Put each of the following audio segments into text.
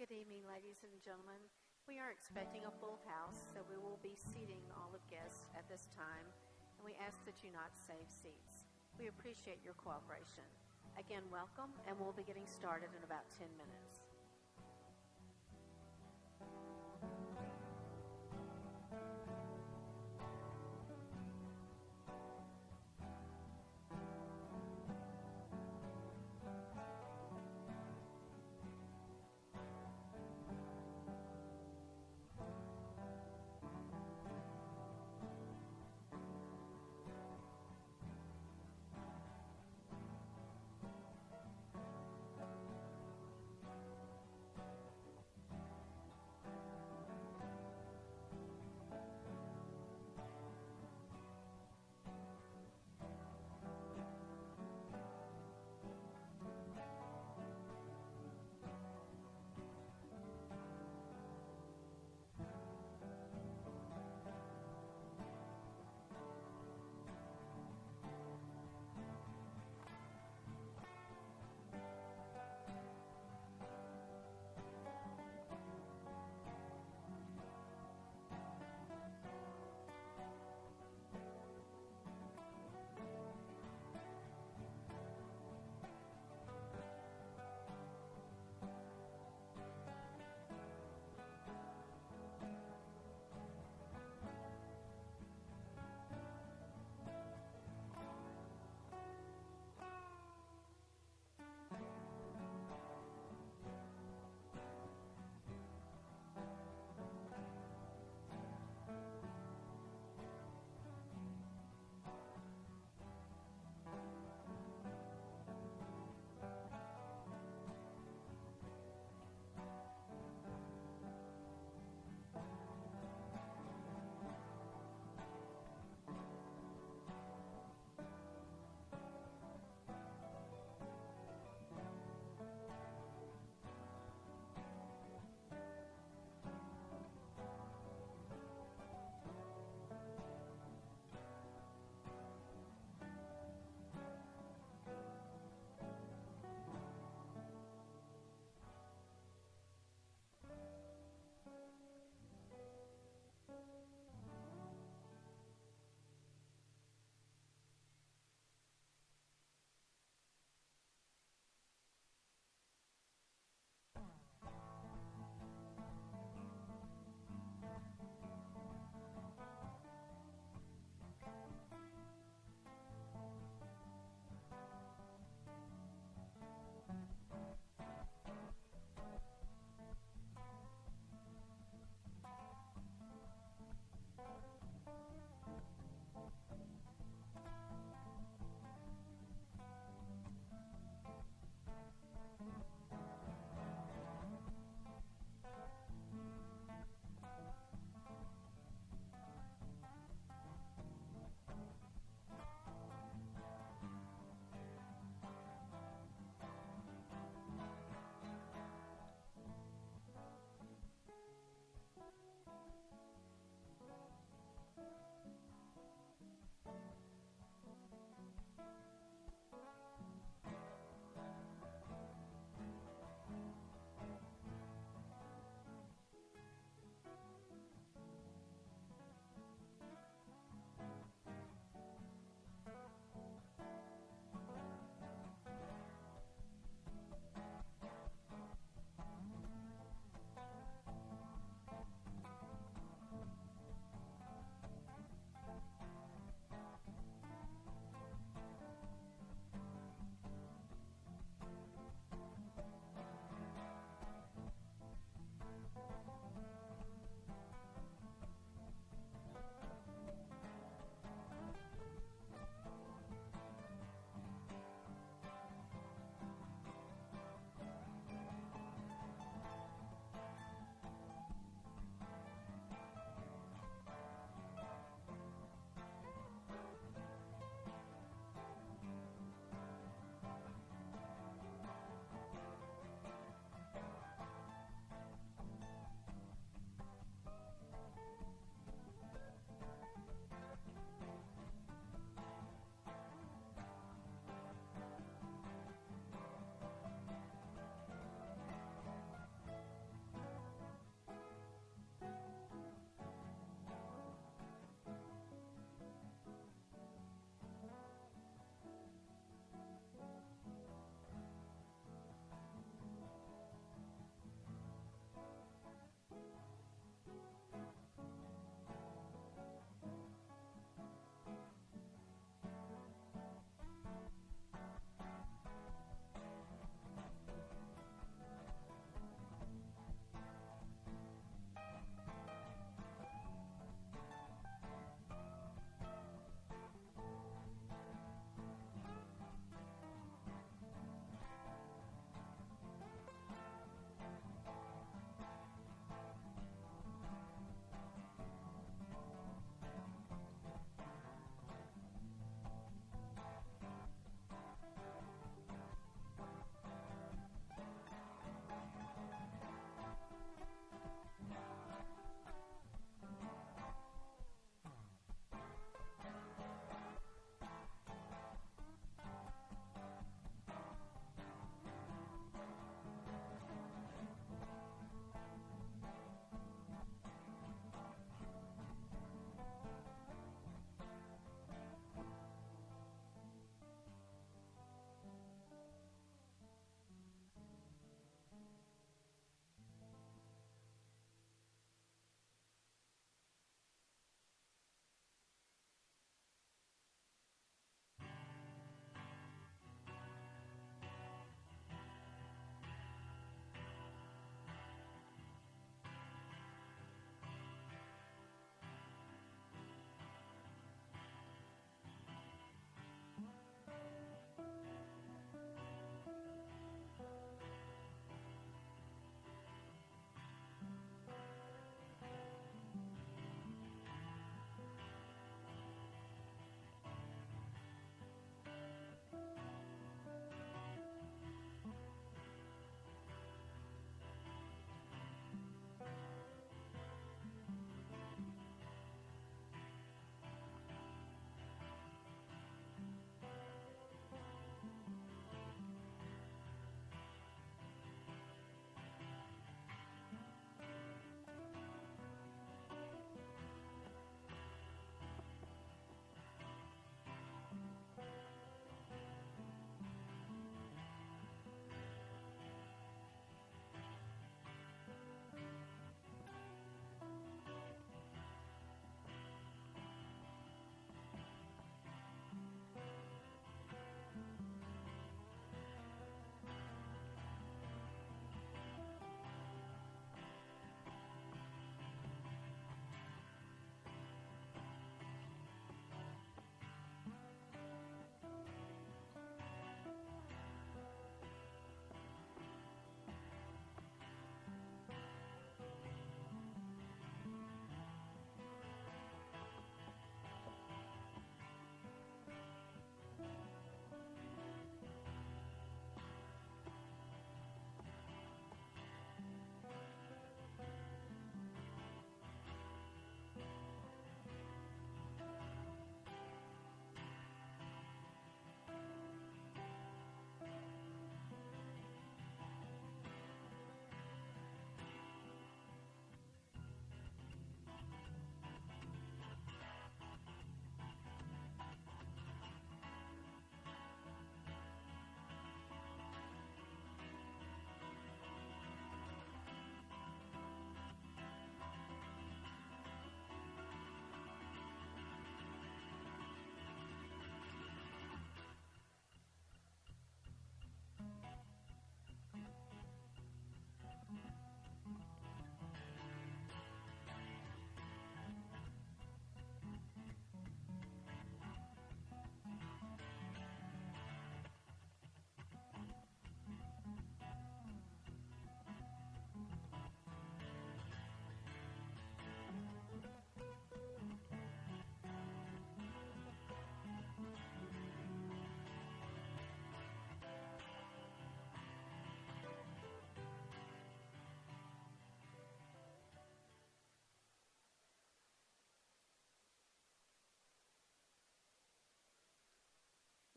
Good evening, ladies and gentlemen. We are expecting a full house, so we will be seating all of guests at this time, and we ask that you not save seats. We appreciate your cooperation. Again, welcome, and we'll be getting started in about 10 minutes.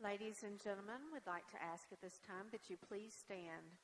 Ladies and gentlemen, we'd like to ask at this time that you please stand.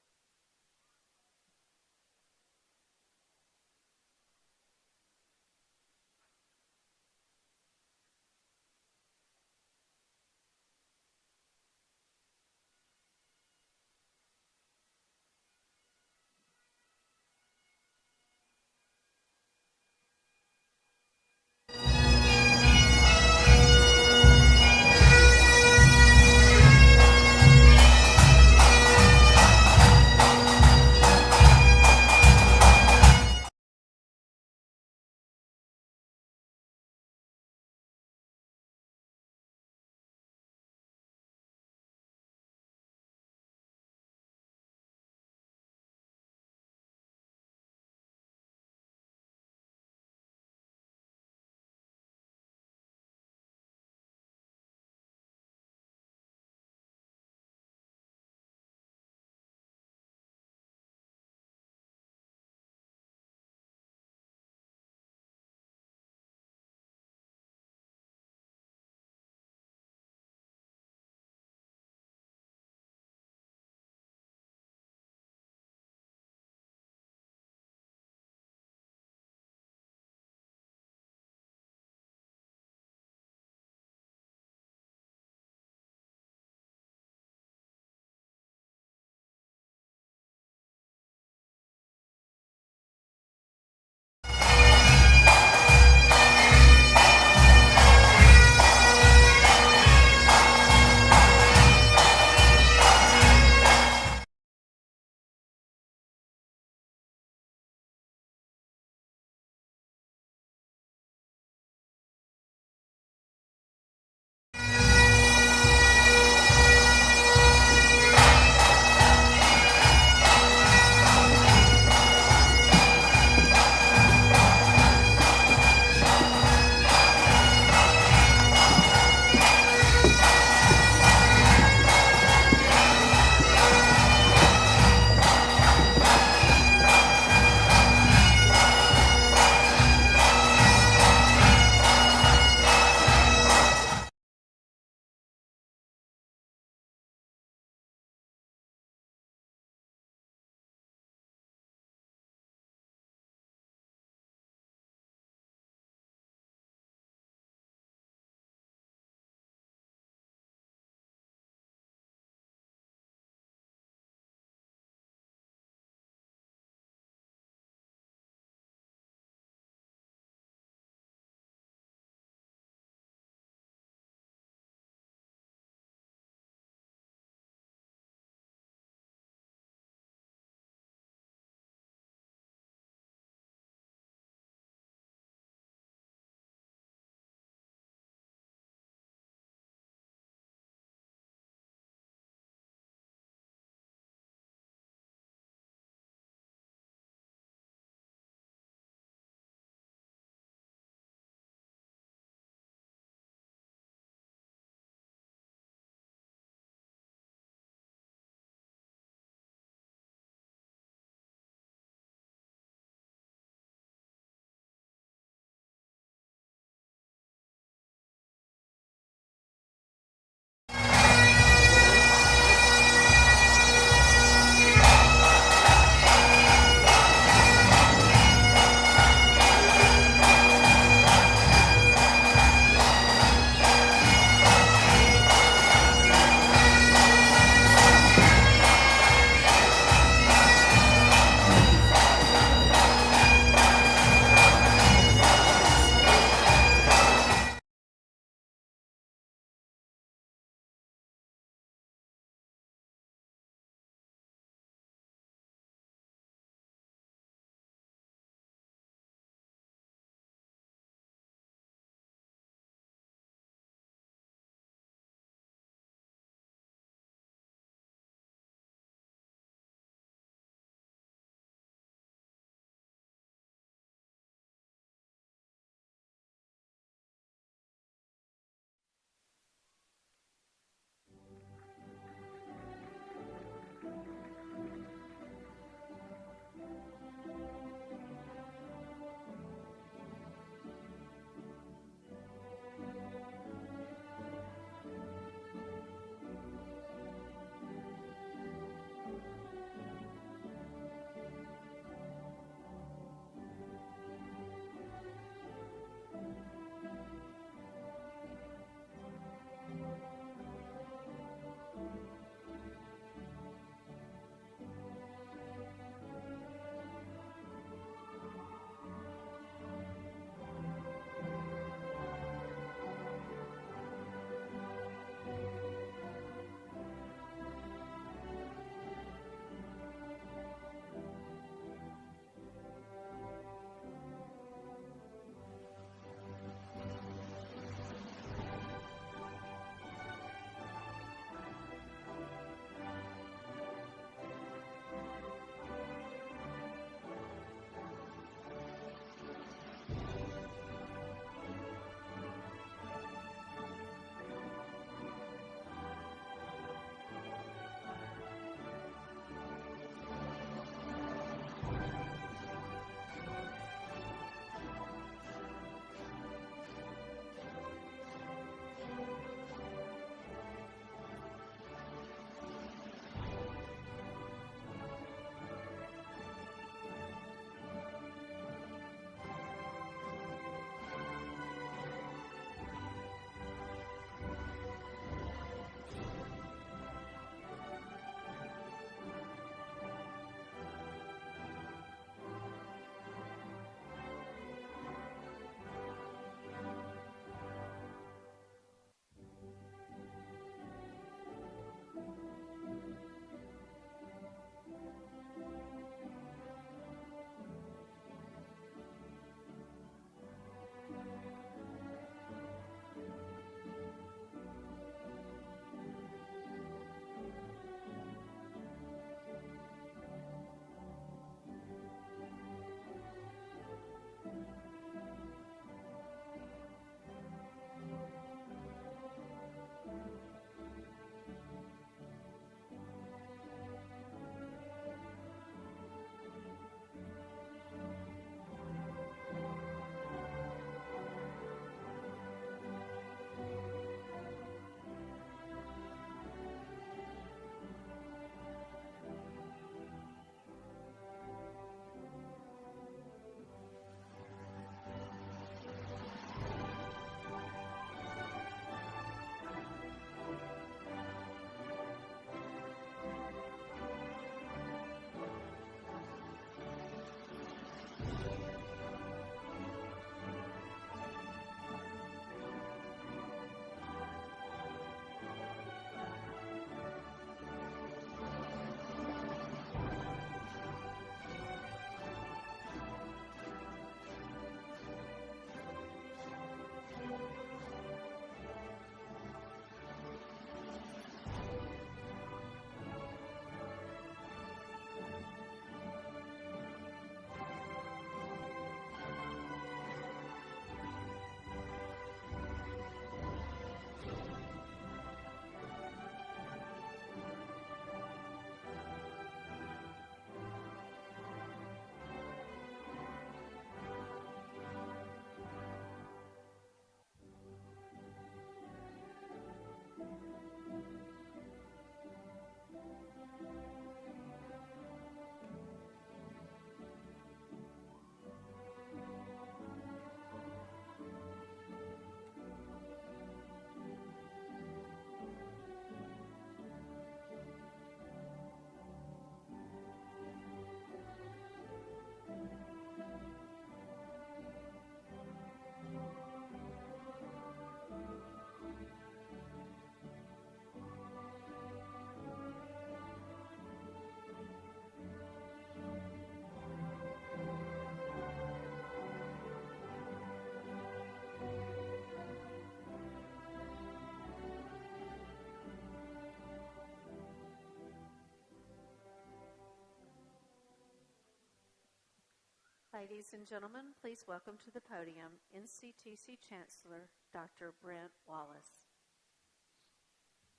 Ladies and gentlemen, please welcome to the podium NCTC Chancellor, Dr. Brent Wallace.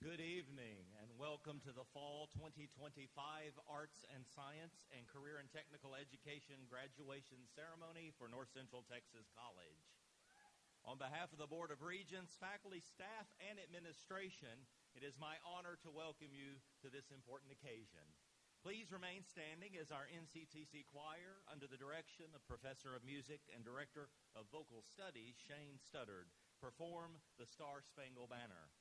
Good evening and welcome to the Fall 2025 Arts and Science and Career and Technical Education Graduation Ceremony for North Central Texas College. On behalf of the Board of Regents, faculty, staff, and administration, it is my honor to welcome you to this important occasion. Please remain standing as our NCTC choir, under the direction of Professor of Music and Director of Vocal Studies, Shane Studdard, perform the Star-Spangled Banner.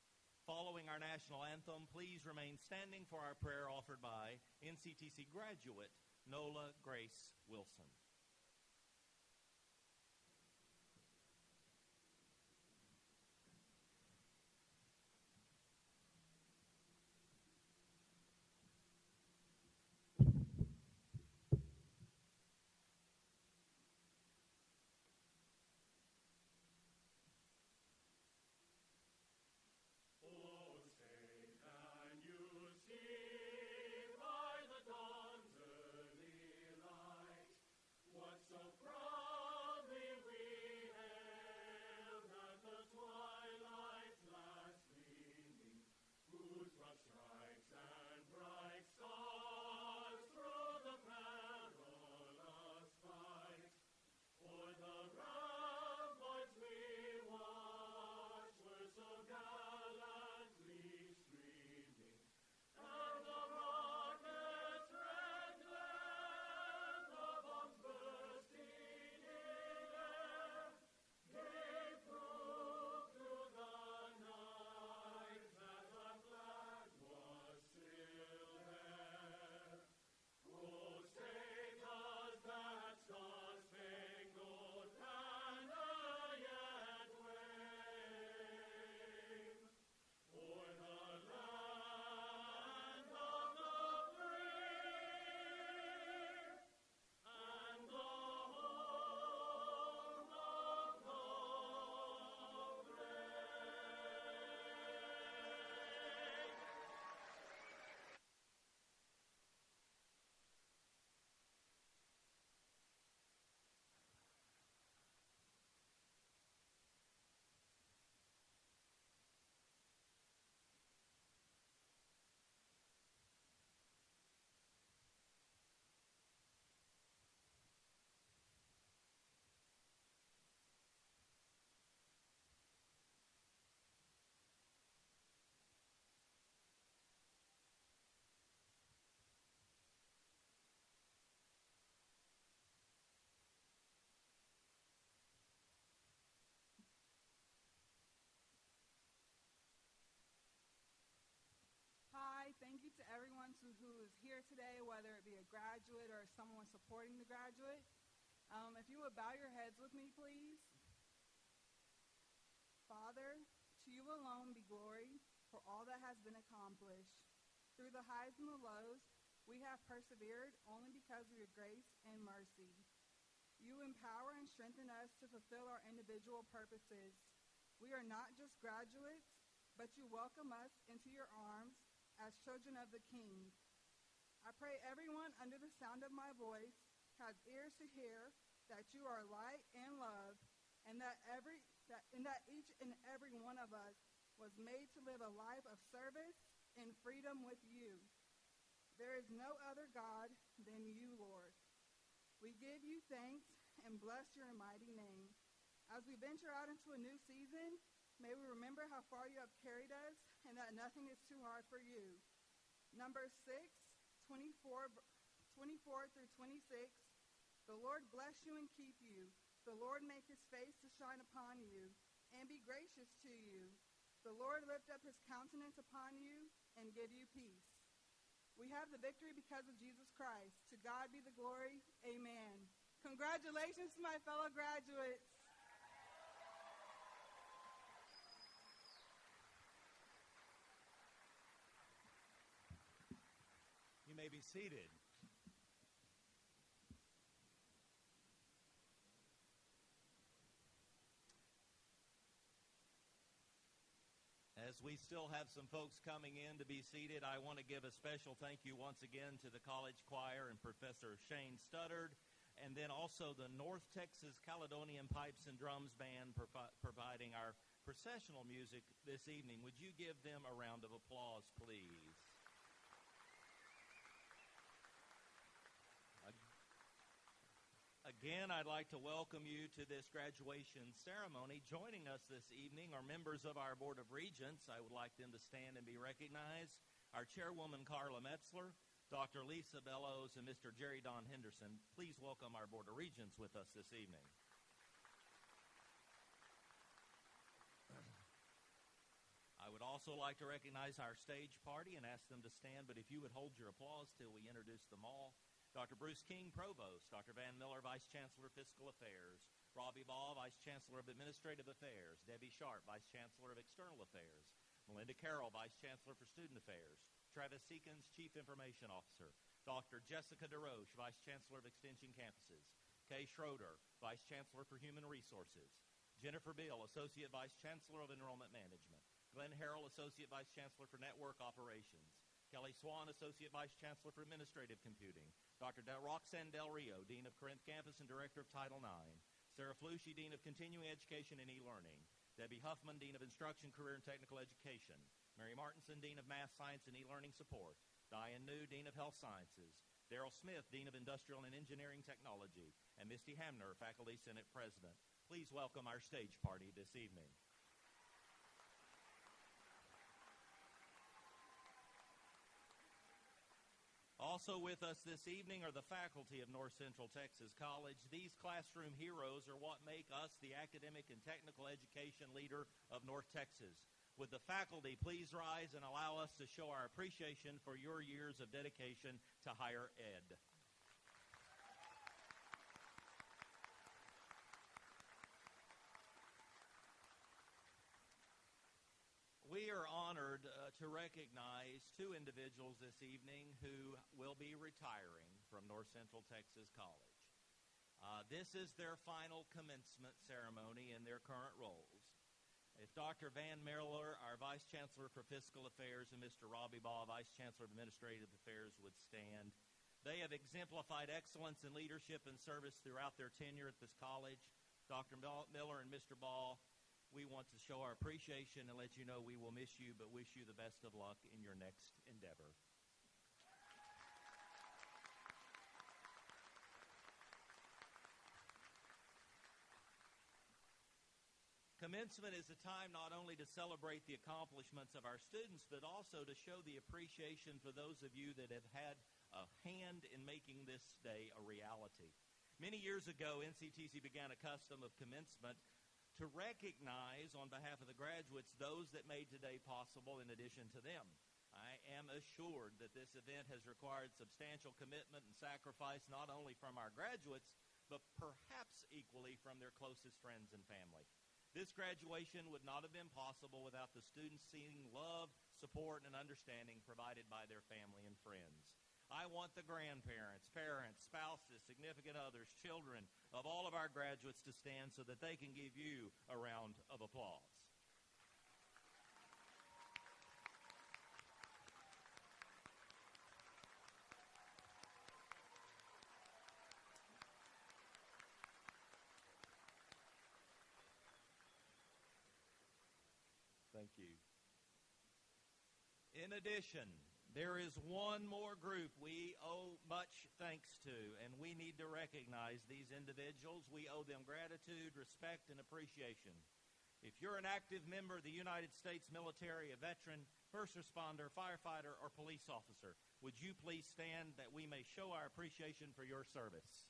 Following our national anthem, please remain standing for our prayer offered by NCTC graduate Nola Grace Wilson. Thank you to everyone who is here today, whether it be a graduate or someone supporting the graduate. If you would bow your heads with me, please. Father, to you alone be glory for all that has been accomplished. Through the highs and the lows, we have persevered only because of your grace and mercy. You empower and strengthen us to fulfill our individual purposes. We are not just graduates, but you welcome us into your arms as children of the King. I pray everyone under the sound of my voice has ears to hear that you are light and love, and that each and every one of us was made to live a life of service and freedom with you. There is no other God than you, Lord. We give you thanks and bless your mighty name. As we venture out into a new season, may we remember how far you have carried us and that nothing is too hard for you. Numbers 6:24 through 26. The Lord bless you and keep you. The Lord make his face to shine upon you and be gracious to you. The Lord lift up his countenance upon you and give you peace. We have the victory because of Jesus Christ. To God be the glory. Amen. Congratulations to my fellow graduates. You may be seated. As we still have some folks coming in to be seated, I want to give a special thank you once again to the college choir and Professor Shane Studdard, and then also the North Texas Caledonian Pipes and Drums Band providing our processional music this evening. Would you give them a round of applause, please? Again, I'd like to welcome you to this graduation ceremony. Joining us this evening are members of our Board of Regents. I would like them to stand and be recognized. Our Chairwoman, Carla Metzler, Dr. Lisa Bellows, and Mr. Jerry Don Henderson. Please welcome our Board of Regents with us this evening. I would also like to recognize our stage party and ask them to stand, but if you would hold your applause till we introduce them all. Dr. Bruce King, Provost. Dr. Van Miller, Vice Chancellor of Fiscal Affairs. Robbie Ball, Vice Chancellor of Administrative Affairs. Debbie Sharp, Vice Chancellor of External Affairs. Melinda Carroll, Vice Chancellor for Student Affairs. Travis Seekins, Chief Information Officer. Dr. Jessica DeRoche, Vice Chancellor of Extension Campuses. Kay Schroeder, Vice Chancellor for Human Resources. Jennifer Beal, Associate Vice Chancellor of Enrollment Management. Glenn Harrell, Associate Vice Chancellor for Network Operations. Kelly Swan, Associate Vice Chancellor for Administrative Computing. Dr. Roxanne Del Rio, Dean of Corinth Campus and Director of Title IX. Sarah Flushy, Dean of Continuing Education and E-Learning. Debbie Huffman, Dean of Instruction, Career and Technical Education. Mary Martinson, Dean of Math Science and E-Learning Support. Diane New, Dean of Health Sciences. Daryl Smith, Dean of Industrial and Engineering Technology. And Misty Hamner, Faculty Senate President. Please welcome our stage party this evening. Also with us this evening are the faculty of North Central Texas College. These classroom heroes are what make us the academic and technical education leader of North Texas. Would the faculty please rise and allow us to show our appreciation for your years of dedication to higher ed. We are honored to recognize two individuals this evening who will be retiring from North Central Texas College. This is their final commencement ceremony in their current roles. If Dr. Van Miller, our Vice Chancellor for Fiscal Affairs, and Mr. Robbie Ball, Vice Chancellor of Administrative Affairs, would stand. They have exemplified excellence in leadership and service throughout their tenure at this college. Dr. Miller and Mr. Ball, we want to show our appreciation and let you know we will miss you, but wish you the best of luck in your next endeavor. Commencement is a time not only to celebrate the accomplishments of our students, but also to show the appreciation for those of you that have had a hand in making this day a reality. Many years ago, NCTC began a custom of commencement to recognize on behalf of the graduates those that made today possible in addition to them. I am assured that this event has required substantial commitment and sacrifice not only from our graduates, but perhaps equally from their closest friends and family. This graduation would not have been possible without the students seeing love, support, and understanding provided by their family and friends. I want the grandparents, parents, spouses, significant others, children of all of our graduates to stand so that they can give you a round of applause. Thank you. In addition, there is one more group we owe much thanks to, and we need to recognize these individuals. We owe them gratitude, respect, and appreciation. If you're an active member of the United States military, a veteran, first responder, firefighter, or police officer, would you please stand that we may show our appreciation for your service?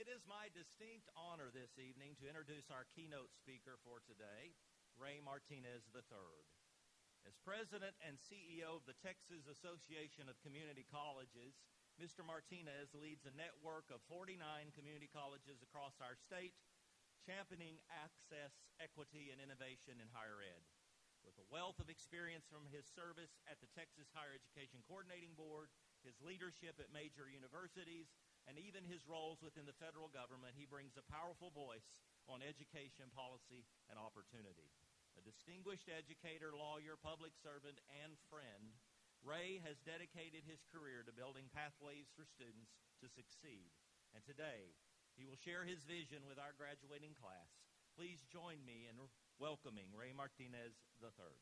It is my distinct honor this evening to introduce our keynote speaker for today, Ray Martinez III. As President and CEO of the Texas Association of Community Colleges, Mr. Martinez leads a network of 49 community colleges across our state, championing access, equity, and innovation in higher ed. With a wealth of experience from his service at the Texas Higher Education Coordinating Board, his leadership at major universities, and even his roles within the federal government, he brings a powerful voice on education policy and opportunity. A distinguished educator, lawyer, public servant, and friend, Ray has dedicated his career to building pathways for students to succeed. And today, he will share his vision with our graduating class. Please join me in welcoming Ray Martinez III.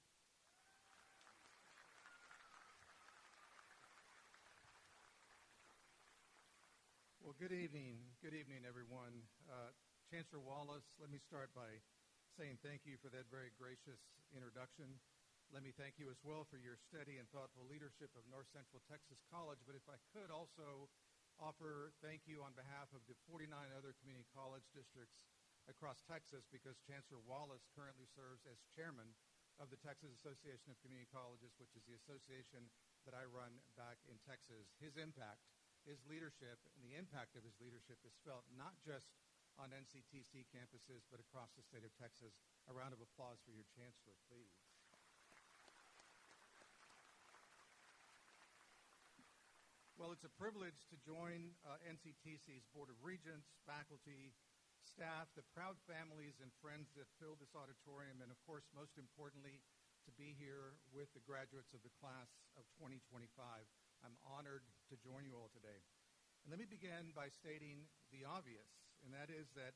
Well, good evening. Good evening, everyone. Chancellor Wallace, let me start by saying thank you for that very gracious introduction. Let me thank you as well for your steady and thoughtful leadership of North Central Texas College. But if I could also offer thank you on behalf of the 49 other community college districts across Texas, because Chancellor Wallace currently serves as chairman of the Texas Association of Community Colleges, which is the association that I run back in Texas. His impact, his leadership, and the impact of his leadership is felt not just on NCTC campuses, but across the state of Texas. A round of applause for your chancellor, please. Well, it's a privilege to join NCTC's Board of Regents, faculty, staff, the proud families and friends that fill this auditorium, and of course, most importantly, to be here with the graduates of the class of 2025. I'm honored to join you all today. And let me begin by stating the obvious, and that is that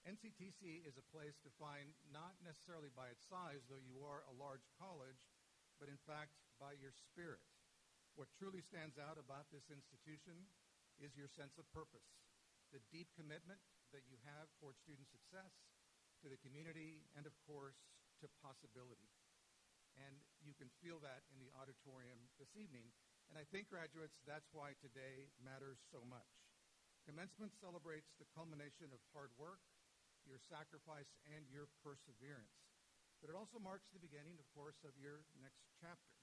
NCTC is a place defined not necessarily by its size, though you are a large college, but in fact by your spirit. What truly stands out about this institution is your sense of purpose, the deep commitment that you have toward student success, to the community, and of course, to possibility. And you can feel that in the auditorium this evening. And I think, graduates, that's why today matters so much. Commencement celebrates the culmination of hard work, your sacrifice, and your perseverance. But it also marks the beginning, of course, of your next chapter,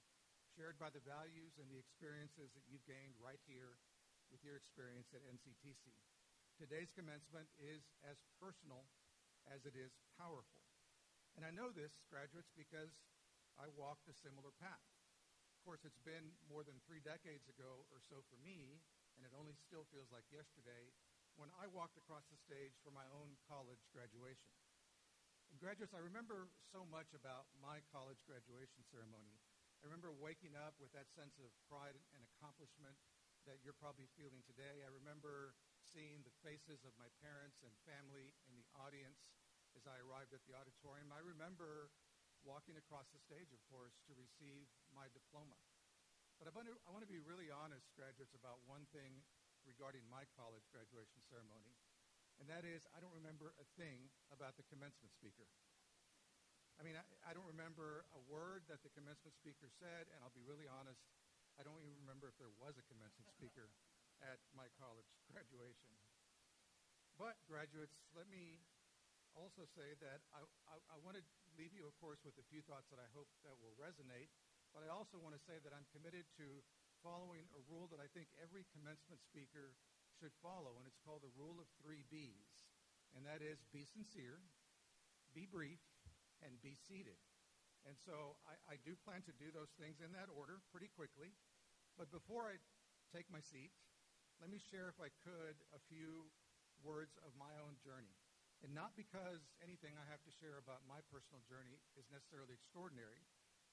shared by the values and the experiences that you've gained right here with your experience at NCTC. Today's commencement is as personal as it is powerful. And I know this, graduates, because I walked a similar path. Of course, it's been more than 3 decades ago or so for me, and it only still feels like yesterday, when I walked across the stage for my own college graduation. And graduates, I remember so much about my college graduation ceremony. I remember waking up with that sense of pride and accomplishment that you're probably feeling today. I remember seeing the faces of my parents and family in the audience as I arrived at the auditorium. I remember walking across the stage, of course, to receive my diploma. But I want to be really honest, graduates, about one thing regarding my college graduation ceremony, and that is I don't remember a thing about the commencement speaker. I mean, I don't remember a word that the commencement speaker said, and I'll be really honest, I don't even remember if there was a commencement speaker at my college graduation. But, graduates, let me also say that I want to leave you, of course, with a few thoughts that I hope that will resonate, but I also want to say that I'm committed to following a rule that I think every commencement speaker should follow, and it's called the rule of 3 B's, and that is be sincere, be brief, and be seated. And so I do plan to do those things in that order pretty quickly, but before I take my seat, let me share, if I could, a few words of my own journey. And not because anything I have to share about my personal journey is necessarily extraordinary,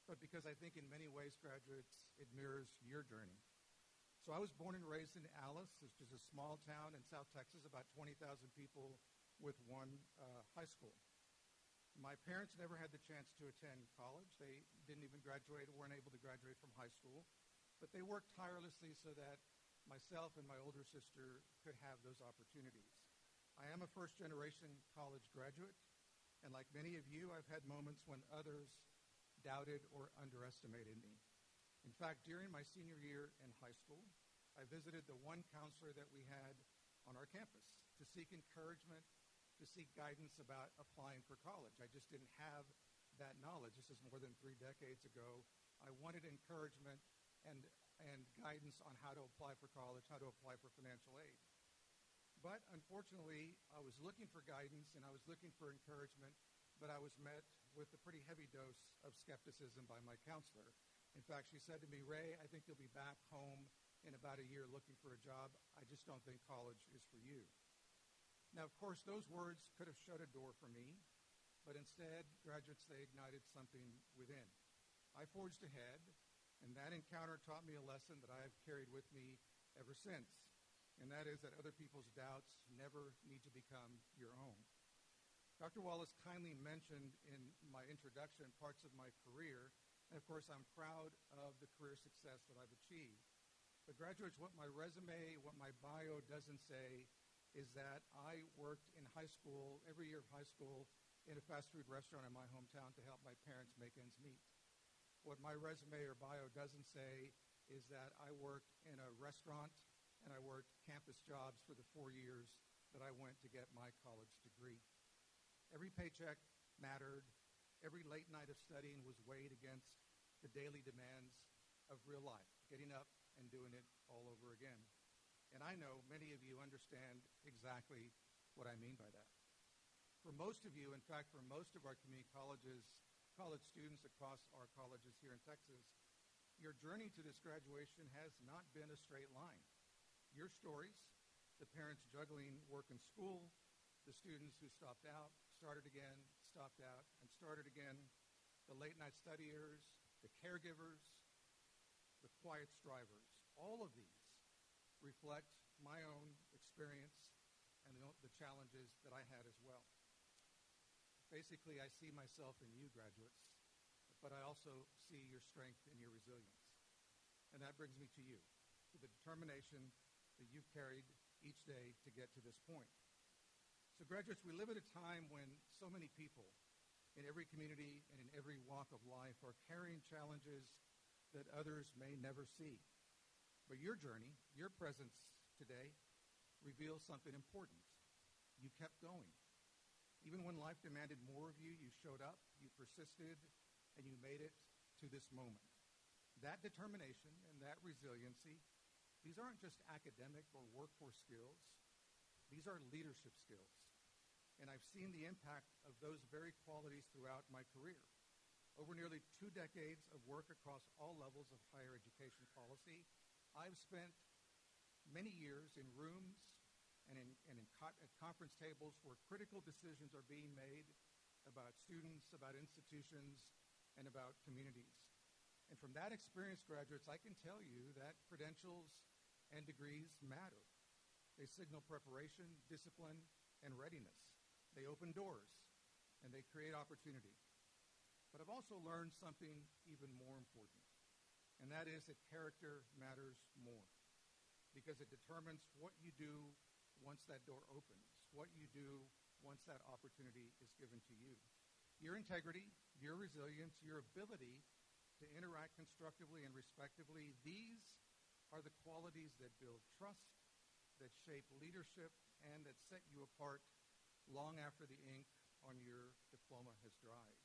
but because I think in many ways, graduates, it mirrors your journey. So I was born and raised in Alice, which is a small town in South Texas, about 20,000 people with one high school. My parents never had the chance to attend college. They didn't even graduate, weren't able to graduate from high school, but they worked tirelessly so that myself and my older sister could have those opportunities. I am a first-generation college graduate, and like many of you, I've had moments when others doubted or underestimated me. In fact, during my senior year in high school, I visited the one counselor that we had on our campus to seek encouragement, to seek guidance about applying for college. I just didn't have that knowledge. This is more than 3 decades ago. I wanted encouragement and guidance on how to apply for college, how to apply for financial aid. But unfortunately, I was looking for guidance and I was looking for encouragement, but I was met with a pretty heavy dose of skepticism by my counselor. In fact, she said to me, "Ray, I think you'll be back home in about a year looking for a job. I just don't think college is for you." Now, of course, those words could have shut a door for me, but instead, graduates, they ignited something within. I forged ahead, and that encounter taught me a lesson that I have carried with me ever since, and that is that other people's doubts never need to become your own. Dr. Wallace kindly mentioned in my introduction parts of my career, and of course, I'm proud of the career success that I've achieved. But graduates, what my resume, what my bio doesn't say is that I worked in high school, every year of high school, in a fast food restaurant in my hometown to help my parents make ends meet. What my resume or bio doesn't say is that I worked in a restaurant and I worked campus jobs for the 4 years that I went to get my college degree. Every paycheck mattered. Every late night of studying was weighed against the daily demands of real life, getting up and doing it all over again. And I know many of you understand exactly what I mean by that. For most of you, in fact, for most of our community colleges, college students across our colleges here in Texas, your journey to this graduation has not been a straight line. Your stories, the parents juggling work and school, the students who stopped out, started again, stopped out, and started again, the late-night studiers, the caregivers, the quiet strivers, all of these reflect my own experience and the challenges that I had as well. Basically, I see myself in you, graduates, but I also see your strength and your resilience. And that brings me to you, to the determination that you've carried each day to get to this point. So graduates, we live at a time when so many people in every community and in every walk of life are carrying challenges that others may never see. But your journey, your presence today, reveals something important. You kept going. Even when life demanded more of you, you showed up, you persisted, and you made it to this moment. That determination and that resiliency, these aren't just academic or workforce skills. These are leadership skills. And I've seen the impact of those very qualities throughout my career. Over nearly 2 decades of work across all levels of higher education policy, I've spent many years in rooms and at conference tables where critical decisions are being made about students, about institutions, and about communities. And from that experience, graduates, I can tell you that credentials and degrees matter. They signal preparation, discipline, and readiness. They open doors, and they create opportunity. But I've also learned something even more important, and that is that character matters more because it determines what you do once that door opens, what you do once that opportunity is given to you. Your integrity, your resilience, your ability to interact constructively and respectively, these are the qualities that build trust, that shape leadership, and that set you apart long after the ink on your diploma has dried.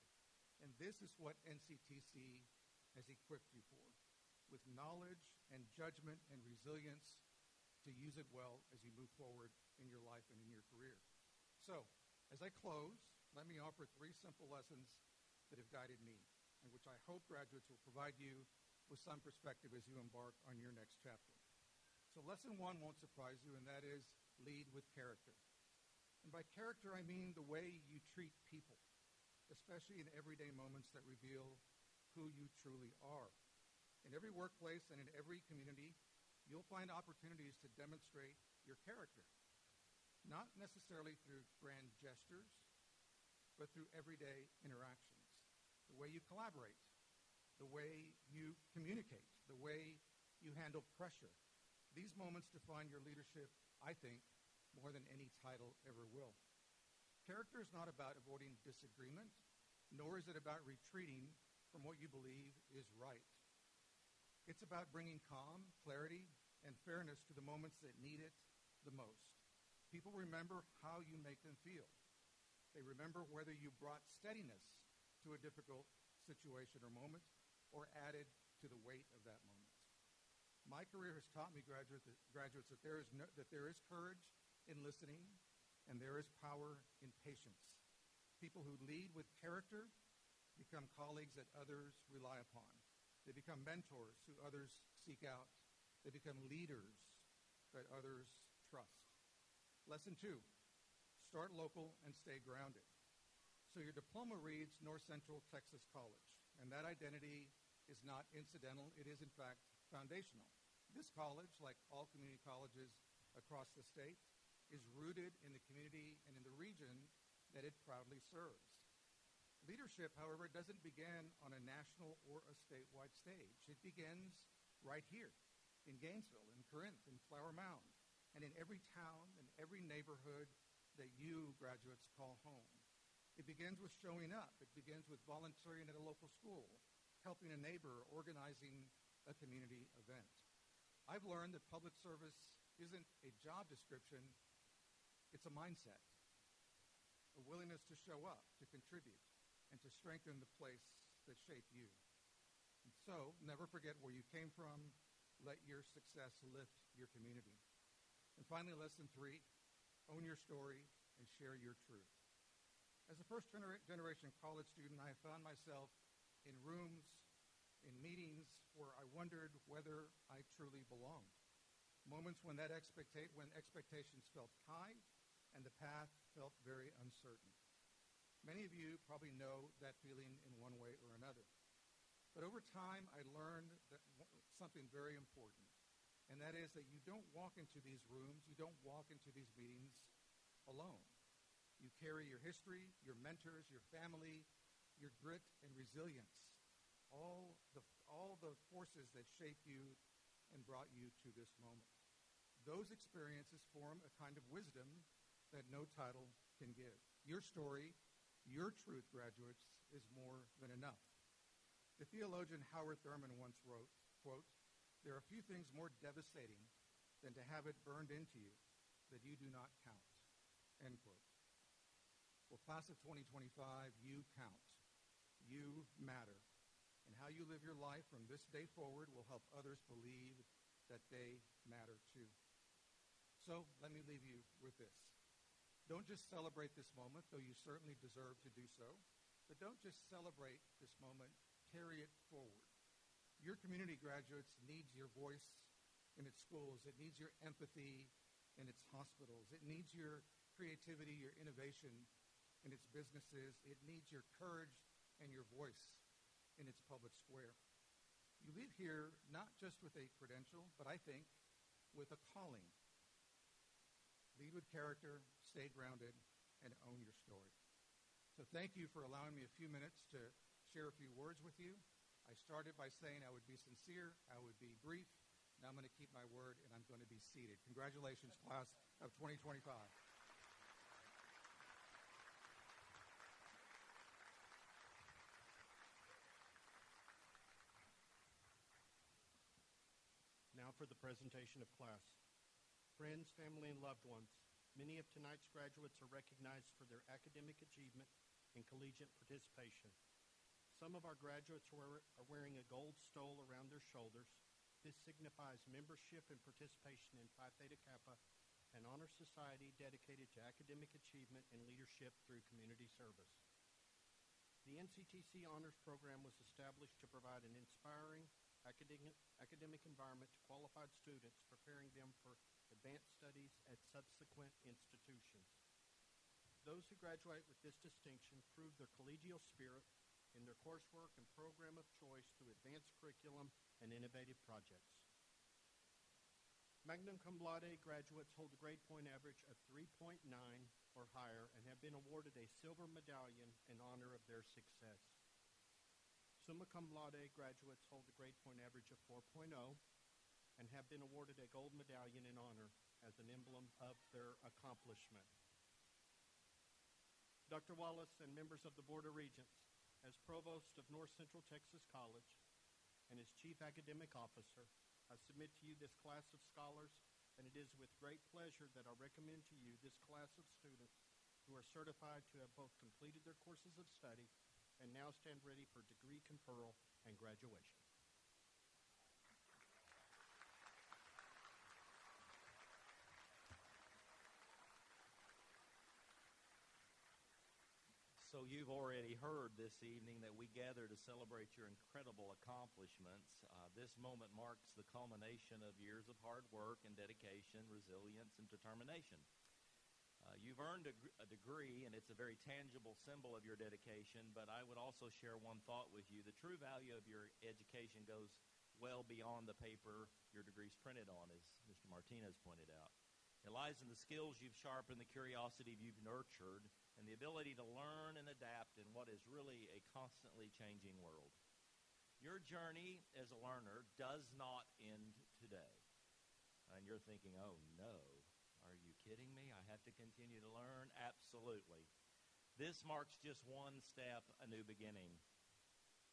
And this is what NCTC has equipped you for, with knowledge and judgment and resilience to use it well as you move forward in your life and in your career. So, as I close, let me offer 3 simple lessons that have guided me, and which I hope graduates will provide you with some perspective as you embark on your next chapter. So lesson 1 won't surprise you, and that is lead with character. And by character, I mean the way you treat people, especially in everyday moments that reveal who you truly are. In every workplace and in every community, you'll find opportunities to demonstrate your character, not necessarily through grand gestures, but through everyday interactions. The way you collaborate, the way you communicate, the way you handle pressure. These moments define your leadership, I think, more than any title ever will. Character is not about avoiding disagreement, nor is it about retreating from what you believe is right. It's about bringing calm, clarity, and fairness to the moments that need it the most. People remember how you make them feel. They remember whether you brought steadiness to a difficult situation or moment, or added to the weight of that moment. My career has taught me, graduates, that there is courage in listening, and there is power in patience. People who lead with character become colleagues that others rely upon. They become mentors who others seek out. They become leaders that others trust. Lesson 2, Start local and stay grounded. So your diploma reads North Central Texas College, and that identity is not incidental. It is, in fact, foundational. This college, like all community colleges across the state, is rooted in the community and in the region that it proudly serves. Leadership, however, doesn't begin on a national or a statewide stage. It begins right here in Gainesville, in Corinth, in Flower Mound, and in every town and every neighborhood that you graduates call home. It begins with showing up. It begins with volunteering at a local school, helping a neighbor, organizing a community event. I've learned that public service isn't a job description, it's a mindset, a willingness to show up, to contribute, and to strengthen the place that shaped you. And so, never forget where you came from. Let your success lift your community. And finally, lesson 3, own your story and share your truth. As a first-generation college student, I found myself in rooms, in meetings where I wondered whether I truly belonged. Moments when expectations felt high and the path felt very uncertain. Many of you probably know that feeling in one way or another. But over time, I learned that something very important, and that is that you don't walk into these rooms, you don't walk into these meetings alone. You carry your history, your mentors, your family, your grit and resilience, all the forces that shaped you and brought you to this moment. Those experiences form a kind of wisdom that no title can give. Your story, your truth, graduates, is more than enough. The theologian Howard Thurman once wrote, quote, "There are few things more devastating than to have it burned into you that you do not count," end quote. Well, class of 2025, you count. You matter. And how you live your life from this day forward will help others believe that they matter too. So let me leave you with this. Don't just celebrate this moment, though you certainly deserve to do so, but don't just celebrate this moment, carry it forward. Your community, graduates, needs your voice in its schools. It needs your empathy in its hospitals. It needs your creativity, your innovation in its businesses. It needs your courage and your voice in its public square. You leave here not just with a credential, but I think with a calling. Lead with character, stay grounded, and own your story. So thank you for allowing me a few minutes to share a few words with you. I started by saying I would be sincere, I would be brief. Now I'm going to keep my word, and I'm going to be seated. Congratulations, class of 2025. Now for the presentation of class. Friends, family, and loved ones, many of tonight's graduates are recognized for their academic achievement and collegiate participation. Some of our graduates are wearing a gold stole around their shoulders. This signifies membership and participation in Phi Theta Kappa, an honor society dedicated to academic achievement and leadership through community service. The NCTC Honors Program was established to provide an inspiring academic environment to qualified students, preparing them for advanced studies at subsequent institutions. Those who graduate with this distinction prove their collegial spirit in their coursework and program of choice through advanced curriculum and innovative projects. Magna cum laude graduates hold a grade point average of 3.9 or higher and have been awarded a silver medallion in honor of their success. Summa cum laude graduates hold a grade point average of 4.0 and have been awarded a gold medallion in honor as an emblem of their accomplishment. Dr. Wallace and members of the Board of Regents, as Provost of North Central Texas College and as Chief Academic Officer, I submit to you this class of scholars, and it is with great pleasure that I recommend to you this class of students who are certified to have both completed their courses of study and now stand ready for degree conferral and graduation. So you've already heard this evening that we gather to celebrate your incredible accomplishments. This moment marks the culmination of years of hard work and dedication, resilience, and determination. You've earned a degree, and it's a very tangible symbol of your dedication, but I would also share one thought with you. The true value of your education goes well beyond the paper your degree's printed on, as Mr. Martinez pointed out. It lies in the skills you've sharpened, the curiosity you've nurtured, and the ability to learn and adapt in what is really a constantly changing world. Your journey as a learner does not end today. And you're thinking, oh no, are you kidding me? I have to continue to learn? Absolutely. This marks just one step, a new beginning,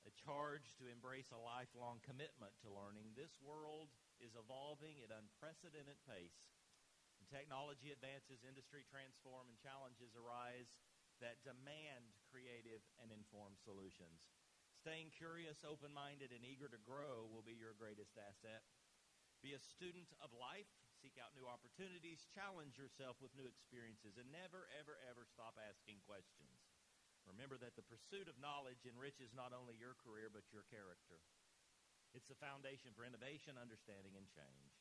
a charge to embrace a lifelong commitment to learning. This world is evolving at unprecedented pace. And technology advances, industry transform, and challenges arise that demand creative and informed solutions. Staying curious, open-minded, and eager to grow will be your greatest asset. Be a student of life, seek out new opportunities, challenge yourself with new experiences, and never, ever, ever stop asking questions. Remember that the pursuit of knowledge enriches not only your career, but your character. It's the foundation for innovation, understanding, and change.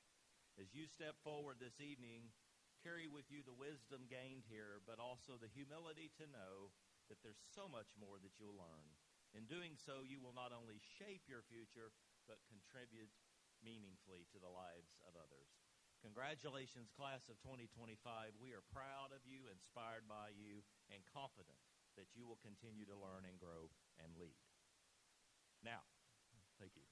As you step forward this evening, carry with you the wisdom gained here, but also the humility to know that there's so much more that you'll learn. In doing so, you will not only shape your future, but contribute meaningfully to the lives of others. Congratulations, class of 2025. We are proud of you, inspired by you, and confident that you will continue to learn and grow and lead. Now, thank you.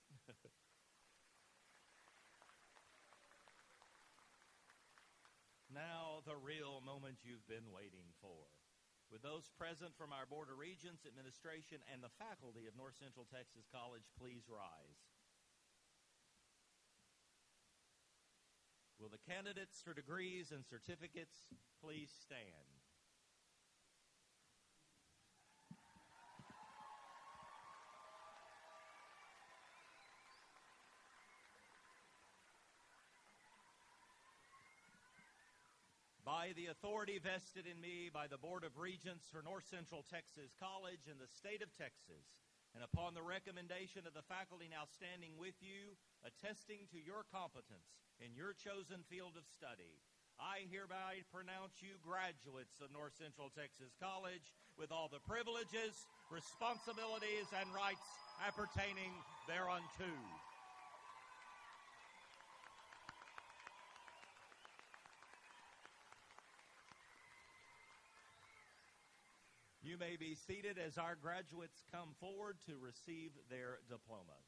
Now, the real moment you've been waiting for. With those present from our Board of Regents, administration, and the faculty of North Central Texas College, please rise. Will the candidates for degrees and certificates please stand? By the authority vested in me by the Board of Regents for North Central Texas College and the state of Texas, and upon the recommendation of the faculty now standing with you, attesting to your competence in your chosen field of study, I hereby pronounce you graduates of North Central Texas College with all the privileges, responsibilities, and rights appertaining thereunto. You may be seated as our graduates come forward to receive their diplomas.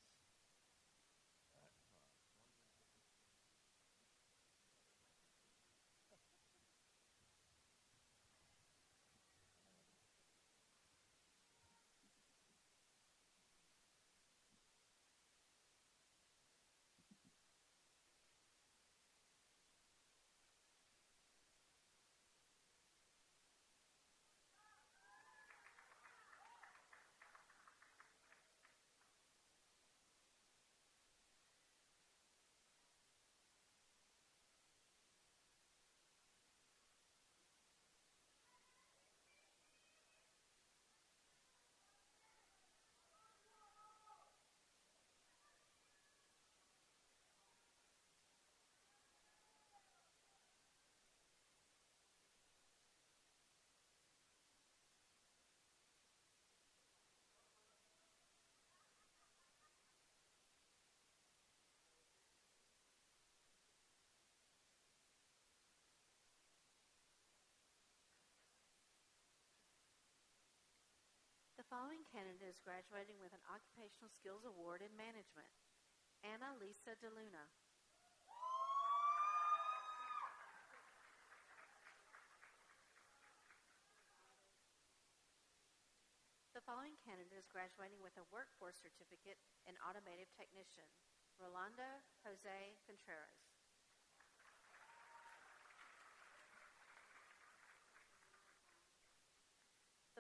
The following candidate is graduating with an Occupational Skills Award in Management. Anna Lisa DeLuna. The following candidate is graduating with a Workforce Certificate in Automotive Technician. Rolando Jose Contreras.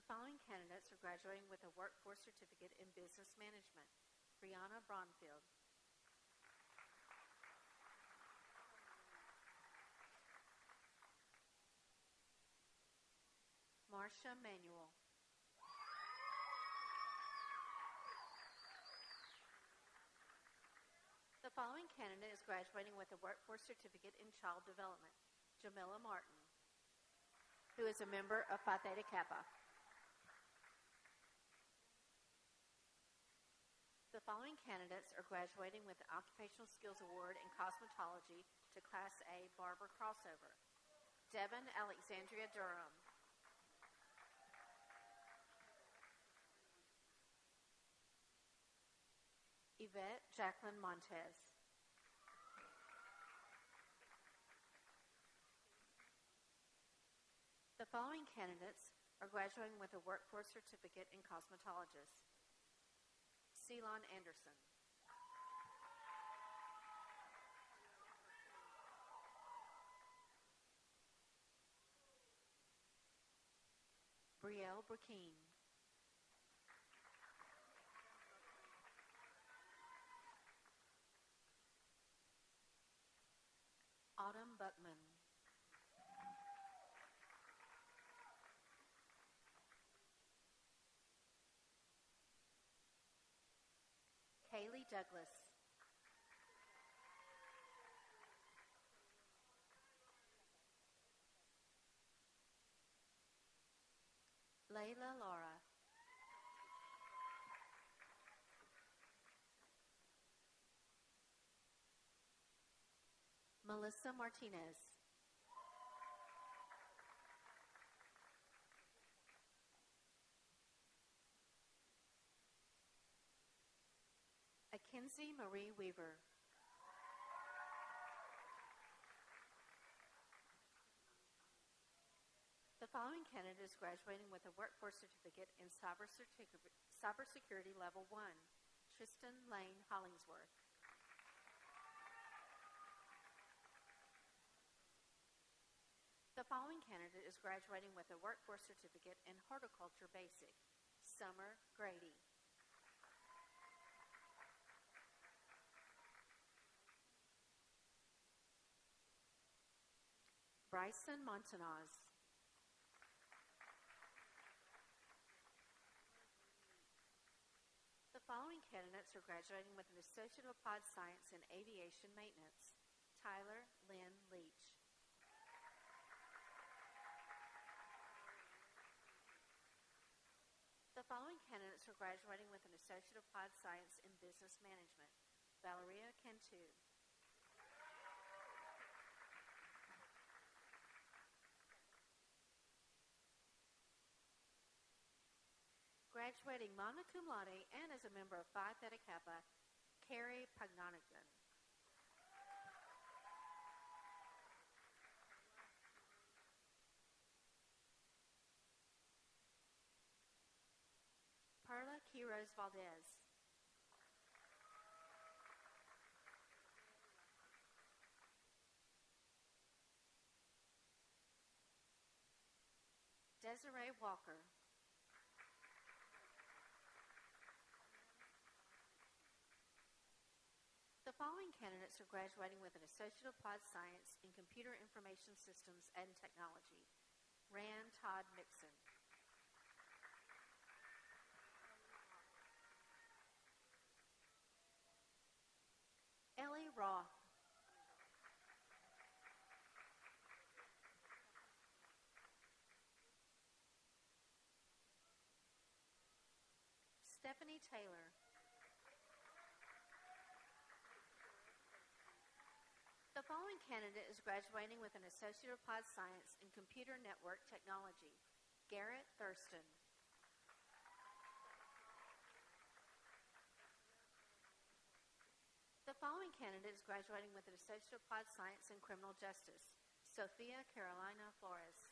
The following candidates are graduating with a Workforce Certificate in Business Management. Brianna Bronfield. Marcia Manuel. The following candidate is graduating with a Workforce Certificate in Child Development. Jamila Martin. who is a member of Phi Theta Kappa. The following candidates are graduating with the Occupational Skills Award in Cosmetology to Class A Barber Crossover. Devin Alexandria Durham. Yvette Jacqueline Montez. The following candidates are graduating with a Workforce Certificate in Cosmetologist. Ceylon Anderson. Brielle Burkeen. Autumn Buckman. Kaylee Douglas. Layla Laura. Melissa Martinez. Akinzie Marie Weaver. The following candidate is graduating with a Workforce Certificate in Cybersecurity Level 1. Tristan Lane Hollingsworth. The following candidate is graduating with a Workforce Certificate in Horticulture Basic. Summer Grady. Bryson Montanaz. The following candidates are graduating with an Associate of Applied Science in Aviation Maintenance. Tyler Lynn Leach. The following candidates are graduating with an Associate of Applied Science in Business Management. Valeria Cantu. Graduating magna cum laude and as a member of Phi Theta Kappa, Carrie Pagnonigan. Perla Quiroz Valdez. Desiree Walker. The following candidates are graduating with an Associate of Applied Science in Computer Information Systems and Technology. Rand Todd Mixon. Ellie Roth. Stephanie Taylor. The following candidate is graduating with an Associate of Applied Science in Computer Network Technology. Garrett Thurston. The following candidate is graduating with an Associate of Applied Science in Criminal Justice. Sophia Carolina Flores.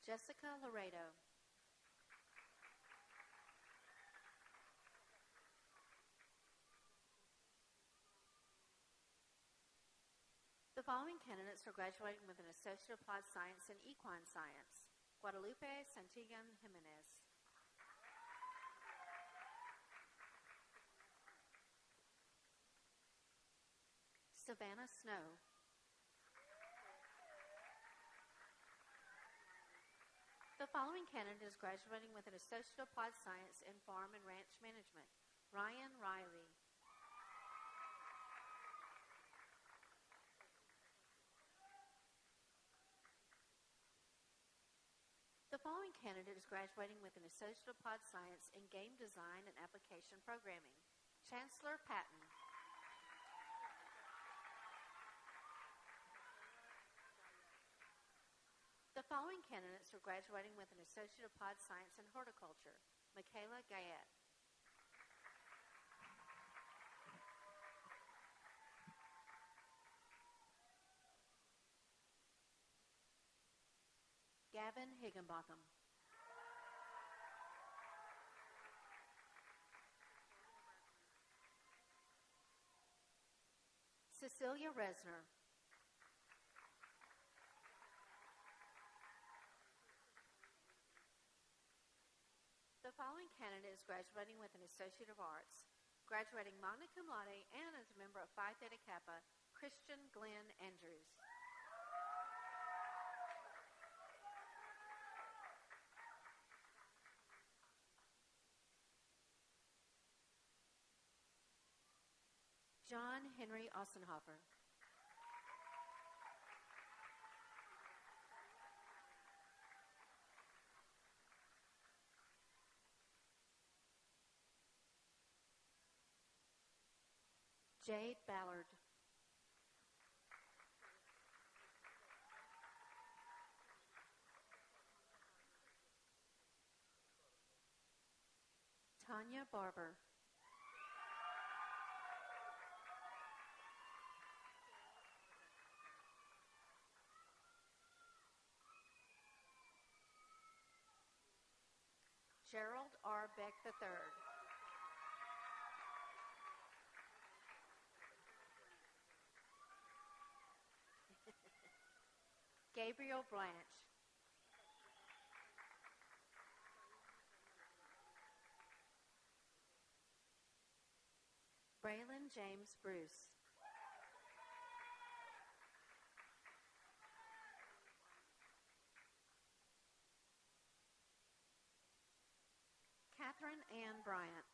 Jessica Laredo. The following candidates are graduating with an Associate of Applied Science in Equine Science. Guadalupe Santigan Jimenez. Savannah Snow. The following candidate is graduating with an Associate of Applied Science in Farm and Ranch Management. Ryan Riley. The following candidate is graduating with an Associate of Applied Science in Game Design and Application Programming. Chancellor Patton. The following candidates are graduating with an Associate of Applied Science in Horticulture. Michaela Gayette. Gavin Higginbotham. Cecilia Resner. The following candidate is graduating with an Associate of Arts, graduating magna cum laude and as a member of Phi Theta Kappa, Christian Glenn Andrews. John Henry Ossenhofer. Jade Ballard. Tanya Barber. Gerald R. Beck III. Gabriel Blanche. Braylon James Bruce. Catherine Ann Bryant.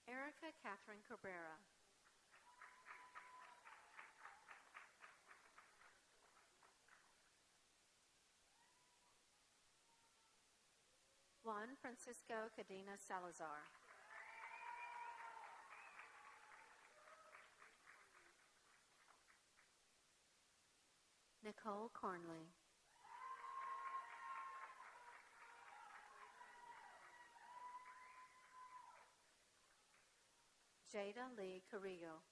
Erica Catherine Cabrera. Juan Francisco Cadena Salazar. Nicole Cornley. Jada Lee Carrillo.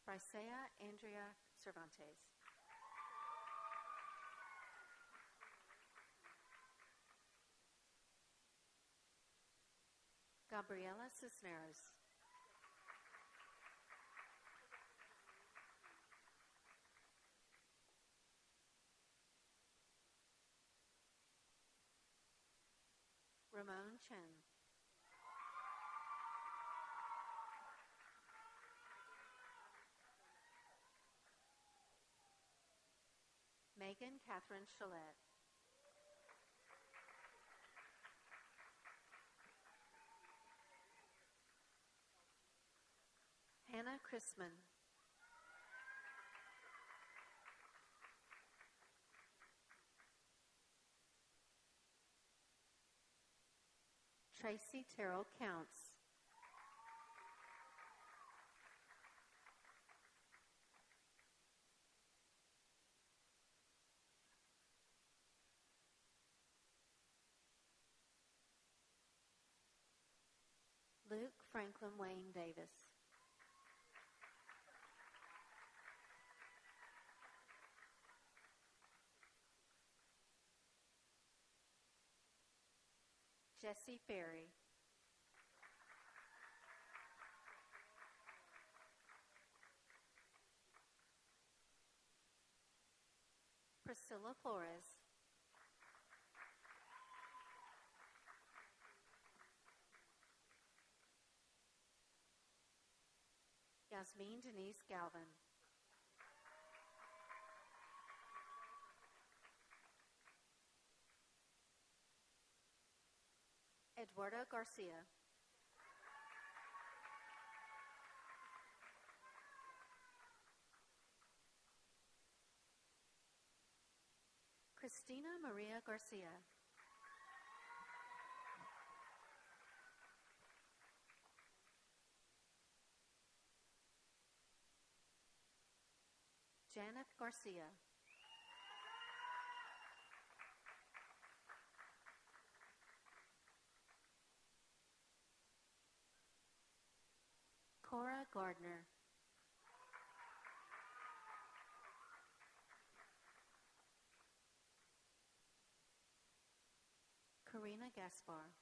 Brisea Andrea Cervantes. Gabriela Cisneros. Ramon Chen. Megan Catherine Chalette. Hannah Chrisman. Tracy Terrell Counts. Luke Franklin Wayne Davis. Jesse Ferry. Priscilla Flores. Jasmine Denise Galvin. Eduardo Garcia. Christina Maria Garcia. Janet Garcia. Cora Gardner. Karina Gaspar.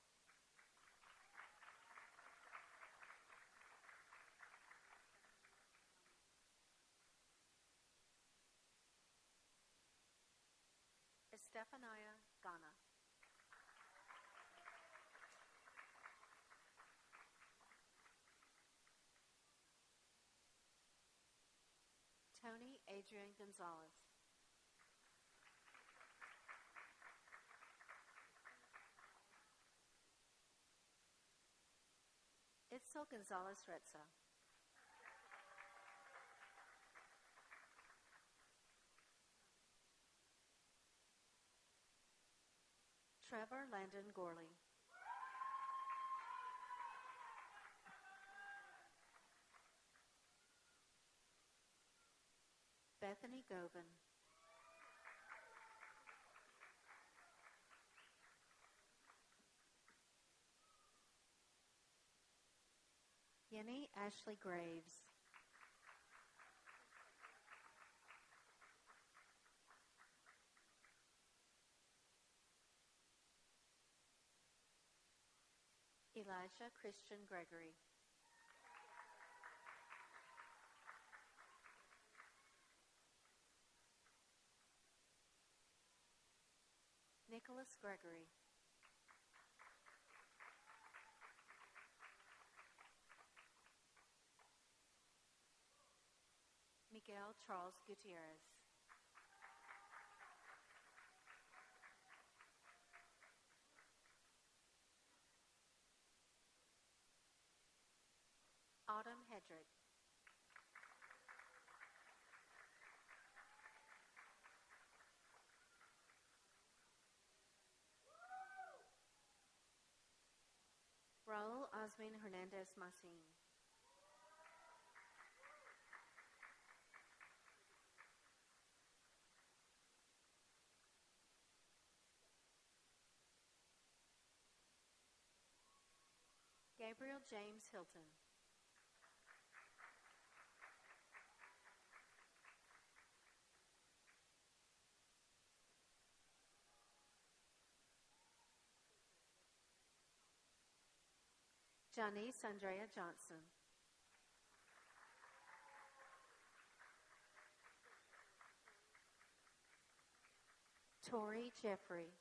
Estefania Gana. Tony Adrian Gonzalez. Itzel Gonzalez Retza. Trevor Landon Gorley. Bethany Govan. Yenny Ashley Graves. Elijah Christian Gregory. Nicholas Gregory. Miguel Charles Gutierrez. Autumn Hedrick. Raul Osmin Hernandez Masin. Gabriel James Hilton. Janice Andrea Johnson. Tori Jeffrey.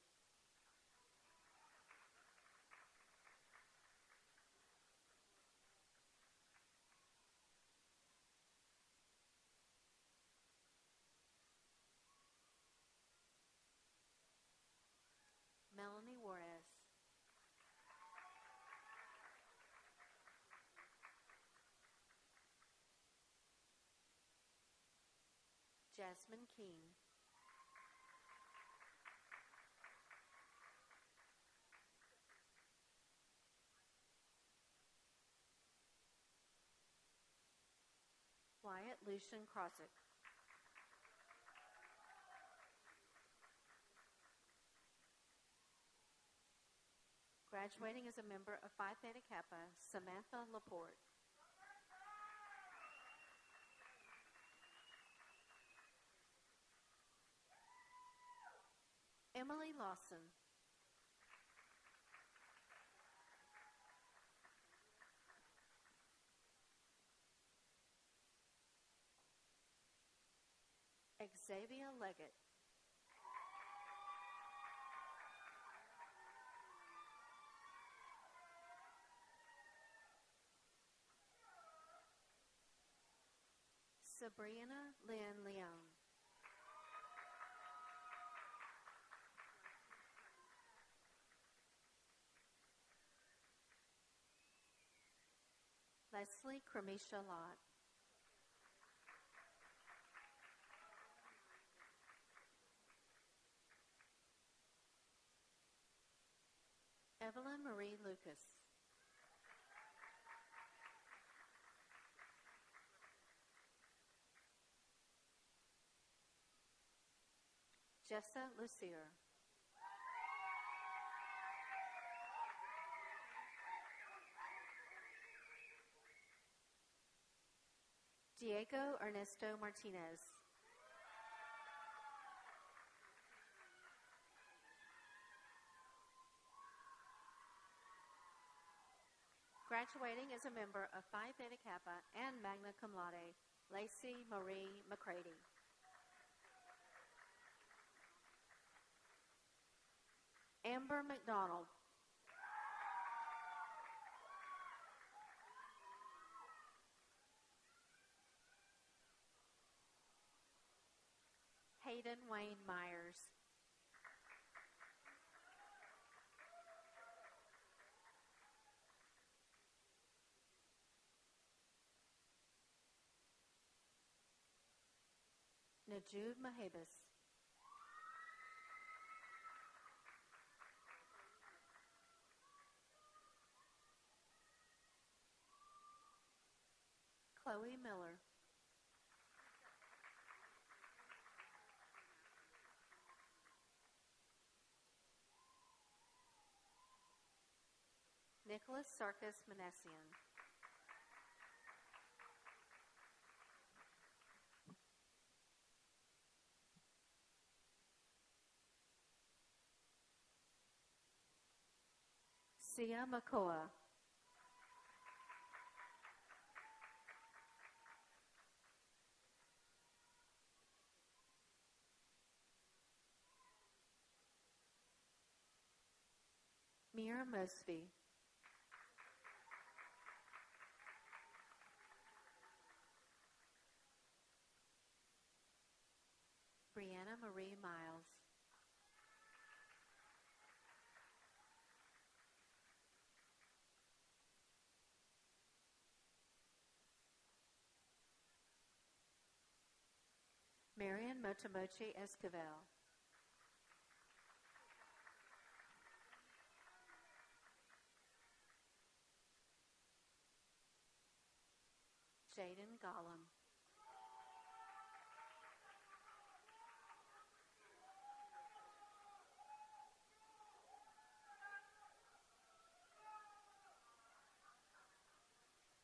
Melanie Juarez. Jasmine Keene. Wyatt Lucian Krosick. Graduating as a member of Phi Theta Kappa, Samantha Laporte. Emily Lawson. Xavier Leggett. Sabrina Lynn Leone. Leslie Cremisha Lott. Evelyn Marie Lucas. Jessa Lucier. Diego Ernesto Martinez. Graduating as a member of Phi Theta Kappa and Magna Cum Laude, Lacey Marie McCready. Amber McDonald. Hayden Wayne Myers. Najud Mahabis. Chloe Miller. Nicholas Sarkis Manessian. Sia Makoa. Mira Mosby. Brianna Marie Miles. Marian Motomochi Esquivel. Jaden Gollum.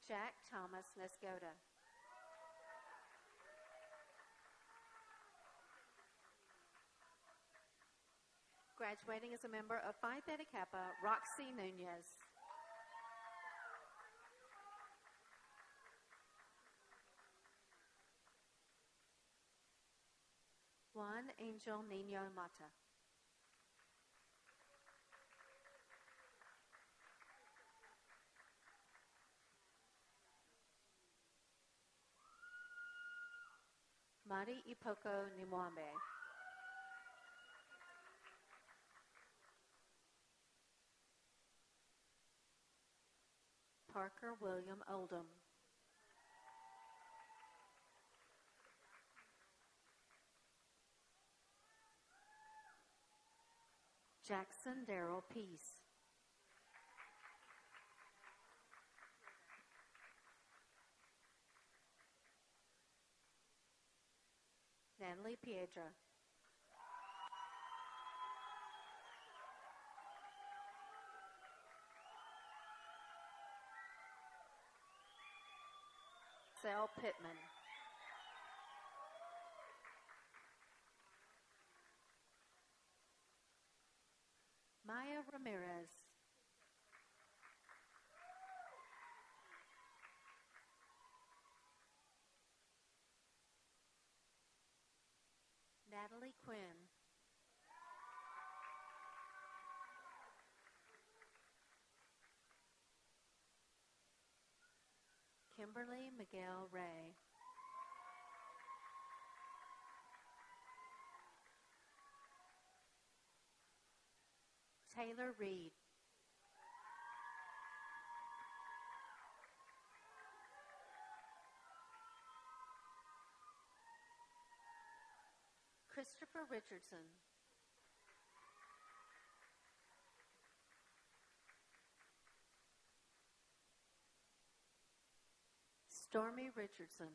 Jack Thomas Nesgoda. Graduating as a member of Phi Theta Kappa, Roxy Nunez. Juan Angel Nino Mata. Mari Ipoko Nimwambe. Parker William Oldham. Jackson Darrell Peace. Natalie Piedra. Sal Pittman. Maya Ramirez. Natalie Quinn. Kimberly Miguel Ray. Taylor Reed. Christopher Richardson. Stormy Richardson.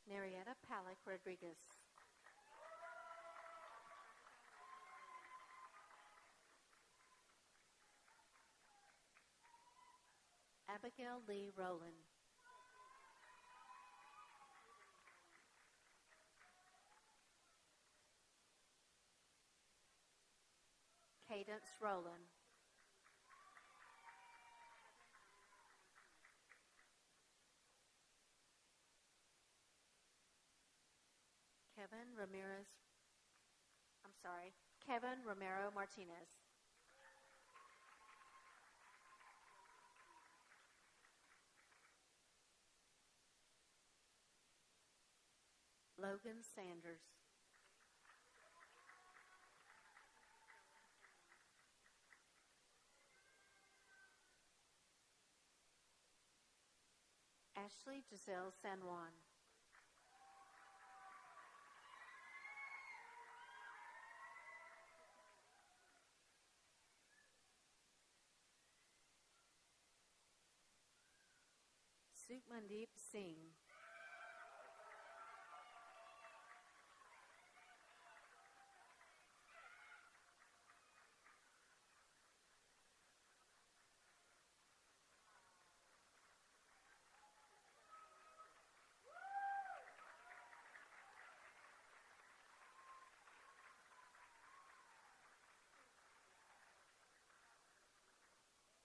Marietta Palick Rodriguez. Abigail Lee Rowland. Cadence Rowland. Kevin Romero Martinez. Logan Sanders. Ashley Giselle San Juan. Sukhmandeep Singh.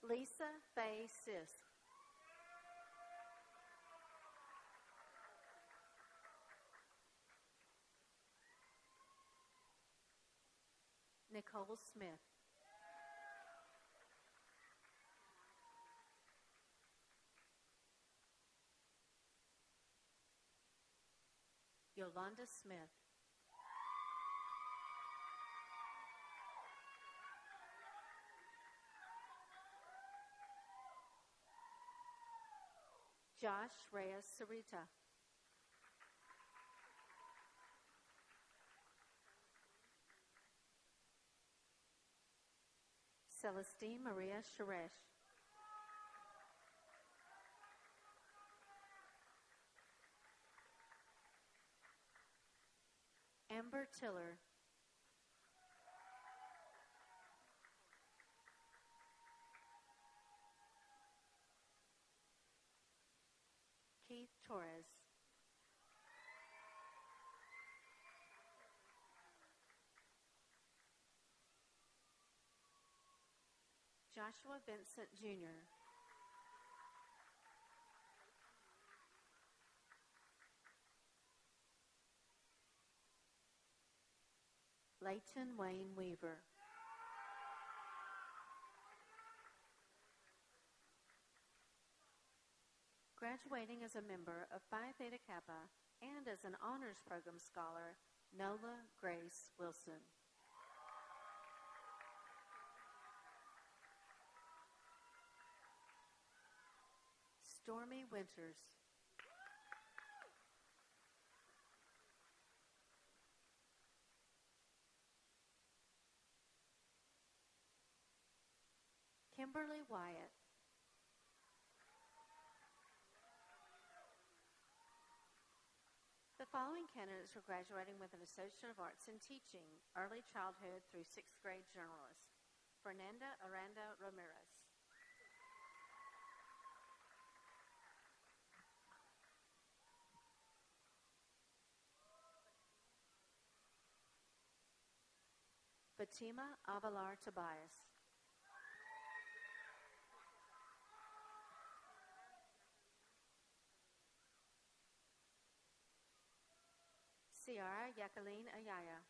Lisa Faye Sisk. Nicole Smith. Yolanda Smith. Josh Reyes Sarita. Celestine Maria Sharesh. Amber Tiller. Keith Torres. Joshua Vincent Jr. Leighton Wayne Weaver. Graduating as a member of Phi Theta Kappa and as an honors program scholar, Nola Grace Wilson. Stormy Winters. Kimberly Wyatt. The following candidates are graduating with an Associate of Arts in Teaching, Early Childhood through 6th grade journalist. Fernanda Aranda Ramirez. Fatima Avalar Tobias. Ciara Jacqueline Ayaya.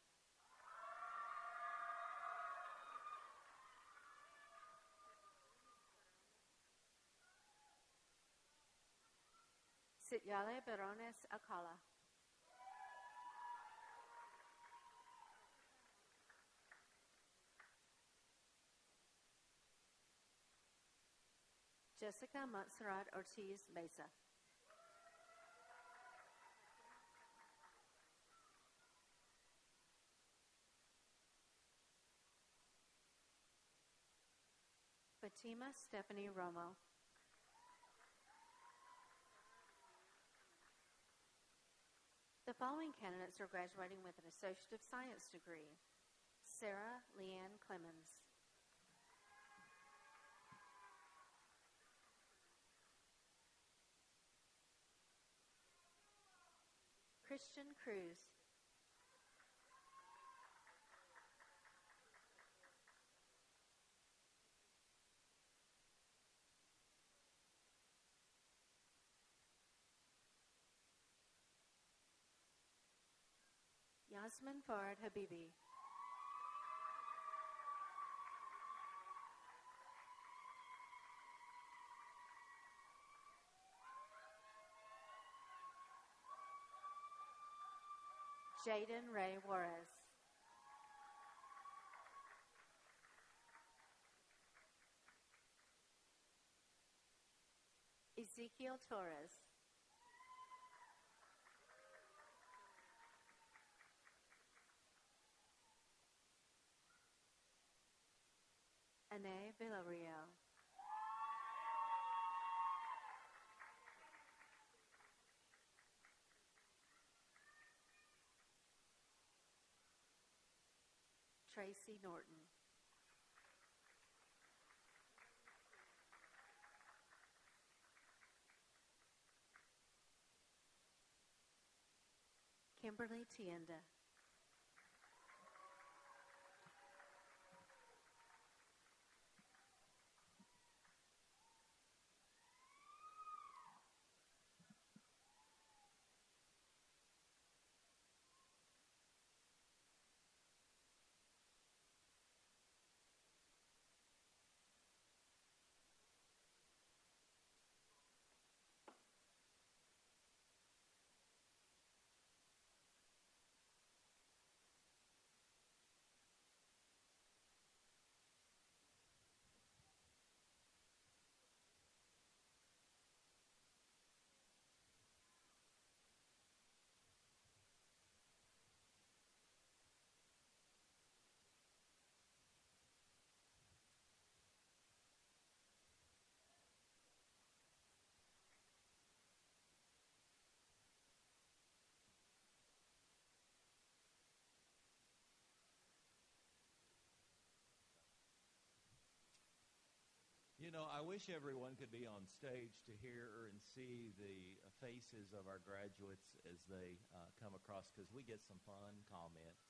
Yale Berones Akala. Jessica Montserrat Ortiz Mesa. Fatima Stephanie Romo. The following candidates are graduating with an Associate of Science degree. Sarah Leanne Clemens. Christian Cruz. Yasmin Fard Habibi. Jaden Ray Juarez. Ezekiel Torres. Ane Villarreal. Tracy Norton. Kimberly Tienda. You know, I wish everyone could be on stage to hear and see the faces of our graduates as they come across, because we get some fun comments,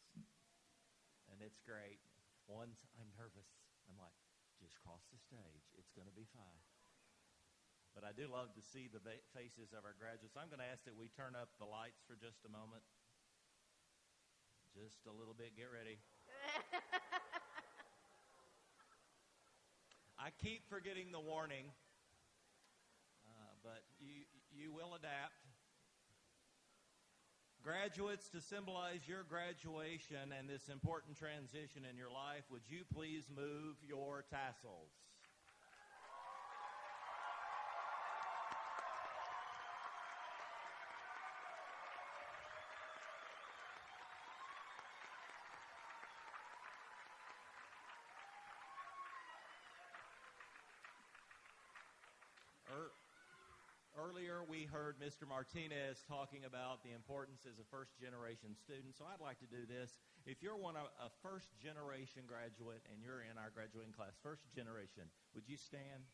and it's great. One's, I'm nervous. I'm like, just cross the stage. It's going to be fine. But I do love to see the faces of our graduates. I'm going to ask that we turn up the lights for just a moment. Just a little bit. Get ready. I keep forgetting the warning, but you will adapt. Graduates, to symbolize your graduation and this important transition in your life, would you please move your tassels? Earlier, we heard Mr. Martinez talking about the importance as a first-generation student, so I'd like to do this. If you're a first-generation graduate and you're in our graduating class, first generation, would you stand?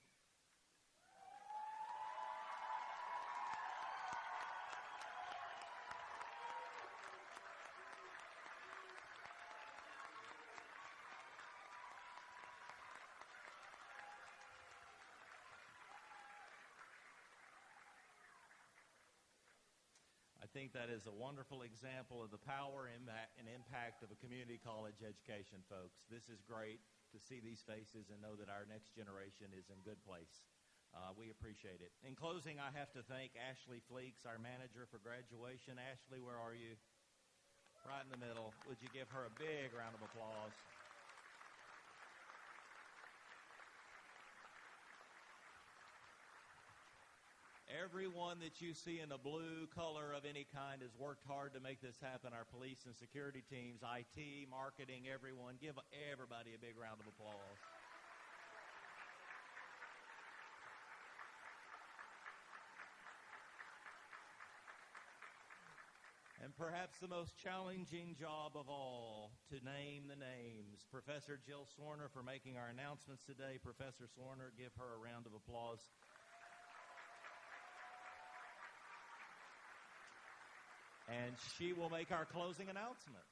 I think that is a wonderful example of the power and impact of a community college education, folks. This is great to see these faces and know that our next generation is in good place. We appreciate it. In closing, I have to thank Ashley Fleeks, our manager for graduation. Ashley, where are you? Right in the middle. Would you give her a big round of applause? Everyone that you see in a blue color of any kind has worked hard to make this happen. Our police and security teams, IT, marketing, everyone. Give everybody a big round of applause. And perhaps the most challenging job of all, to name the names. Professor Jill Swarner for making our announcements today. Professor Swarner, give her a round of applause. And she will make our closing announcement.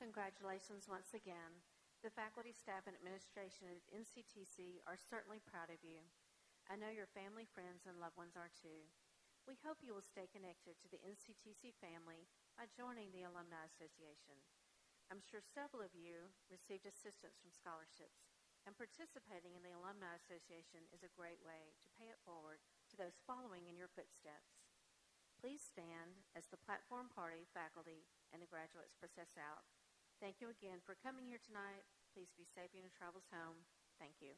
Congratulations once again. The faculty, staff, and administration at NCTC are certainly proud of you. I know your family, friends, and loved ones are too. We hope you will stay connected to the NCTC family by joining the Alumni Association. I'm sure several of you received assistance from scholarships, and participating in the Alumni Association is a great way to pay it forward to those following in your footsteps. Please stand as the platform party, faculty, and the graduates process out. Thank you again for coming here tonight. Please be safe in your travels home. Thank you.